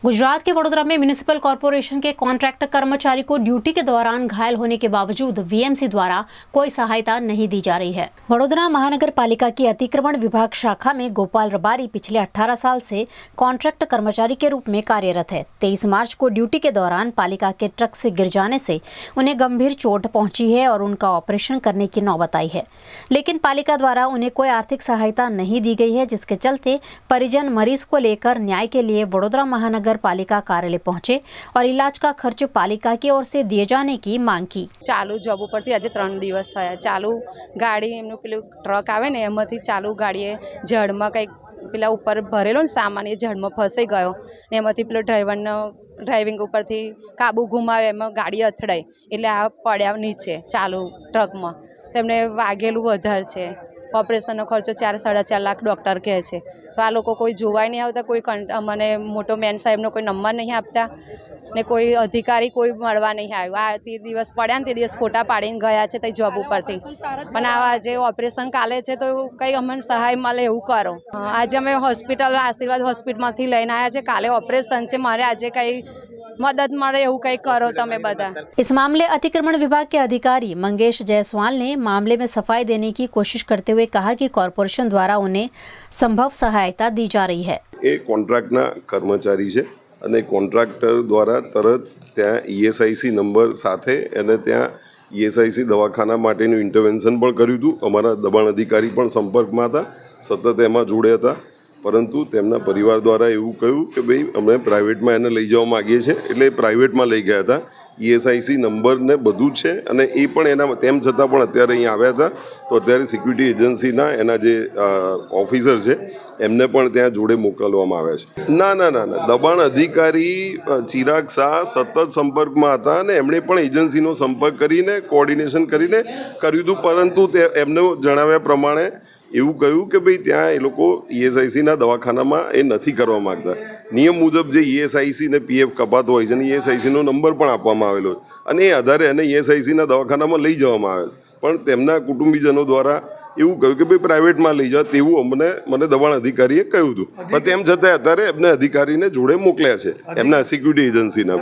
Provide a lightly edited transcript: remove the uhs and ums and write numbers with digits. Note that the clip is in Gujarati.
गुजरात के वडोदरा में म्यूनिसिपल कॉरपोरेशन के कॉन्ट्रैक्ट कर्मचारी को ड्यूटी के दौरान घायल होने के बावजूद वीएमसी द्वारा कोई सहायता नहीं दी जा रही है। वडोदरा महानगर पालिका की अतिक्रमण विभाग शाखा में गोपाल रबारी पिछले 18 साल से कॉन्ट्रैक्ट कर्मचारी के रूप में कार्यरत है। 23 मार्च को ड्यूटी के दौरान पालिका के ट्रक से गिर जाने से उन्हें गंभीर चोट पहुंची है और उनका ऑपरेशन करने की नौबत आई है, लेकिन पालिका द्वारा उन्हें कोई आर्थिक सहायता नहीं दी गई है, जिसके चलते परिजन मरीज को लेकर न्याय के लिए वडोदरा महानगर पालिका कार्यालय पहुंचे और इलाज का खर्च पालिका की ओर से दिए जाने की मांग की। चालू जॉब उपरथी आज 3 દિવસ થયા। ચાલू गाड़ी एमનું પેલું ટ્રક આવે ને એમાંથી ચાલુ ગાડીએ ઝાડમાં કંઈક પેલા ઉપર ભરેલો ને સામાન, એ ઝાડમાં ફસાઈ ગયો ને એમાંથી પેલો ડ્રાઈવરનો ડ્રાઇવિંગ ઉપરથી કાબુ ગુમાવે એમાં ગાડી અથડાઈ એટલે આ પડ્યા નીચે ચાલુ ટ્રકમાં। તેમને વાગેલું વધારે છે। ऑपरेशन खर्चो 4-4.5 लाख डॉक्टर कहे छे। तो आ लोग कोई जोवाई नहीं आता, कोई मैंने मोटो मेन साहेब कोई नंबर नहीं आपता ने कोई अधिकारी कोई मळवा नहीं आयो। आ ते दिवस पड्या ते दिवस फोटा पाड़ीने गया छे ते जॉब उपरथी, पण आज ऑपरेशन काले छे तो कई अमने सहाय मळे एवुं करो। आज अमे हॉस्पिटल आशीर्वाद हॉस्पिટલમાંથી લઈને આવ્યા છે। काले ऑपरेशन छे, मारे आज कई मदद મળે એવું કંઈ કરો તમે બધા। इस मामले अतिक्रमण विभाग के अधिकारी मंगेश जायसवाल ने मामले में सफाई देने की कोशिश करते हुए कहा कि कॉर्पोरेशन द्वारा उन्हें संभव सहायता दी जा रही है। એ કોન્ટ્રાક્ટના કર્મચારી છે અને કોન્ટ્રાક્ટર દ્વારા તરત ત્યાં ઈએસઆઈસી નંબર સાથે અને ત્યાં ઈએસઆઈસી દવાખાના માટેનું ઇન્ટરવેન્શન પણ કર્યું હતું। અમારા દબાણ અધિકારી પણ સંપર્કમાં હતા, સતત એમાં જોડે હતા, પરંતુ તેમના પરિવાર દ્વારા એવું કહ્યું કે ભાઈ અમે પ્રાઇવેટમાં એને લઈ જવા માગીએ છીએ, એટલે પ્રાઇવેટમાં લઈ ગયા હતા। ઈએસઆઈસી નંબર ને બધું જ છે અને એ પણ એના તેમ છતાં પણ અત્યારે અહીંયા આવ્યા હતા તો અત્યારે સિક્યુરિટી એજન્સીના એના જે ઓફિસર છે એમને પણ ત્યાં જોડે મોકલવામાં આવ્યા છે। ના, દબાણ અધિકારી ચિરાગ શાહ સતત સંપર્કમાં હતા અને એમણે પણ એજન્સીનો સંપર્ક કરીને કોઓર્ડિનેશન કરીને કર્યું હતું, પરંતુ તે એમને જણાવ્યા પ્રમાણે એવું કહ્યું કે ભાઈ ત્યાં એ લોકો ઈએસઆઈસીના દવાખાનામાં એ નથી કરવા માગતા। નિયમ મુજબ જે ઈએસઆઈસી ને પીએફ કપાતો હોય છે અને ઈએસઆઈસીનો નંબર પણ આપવામાં આવેલો અને એ આધારે એને ઈએસઆઈસીના દવાખાનામાં લઈ જવામાં આવે, પણ તેમના કુટુંબીજનો દ્વારા એવું કહ્યું કે ભાઈ પ્રાઇવેટમાં લઈ જાઓ તેવું મને દબાણ અધિકારીએ કહ્યું હતું, પણ તેમ છતાં અત્યારે એમને અધિકારીને જોડે મોકલ્યા છે એમના સિક્યુરિટી એજન્સીના।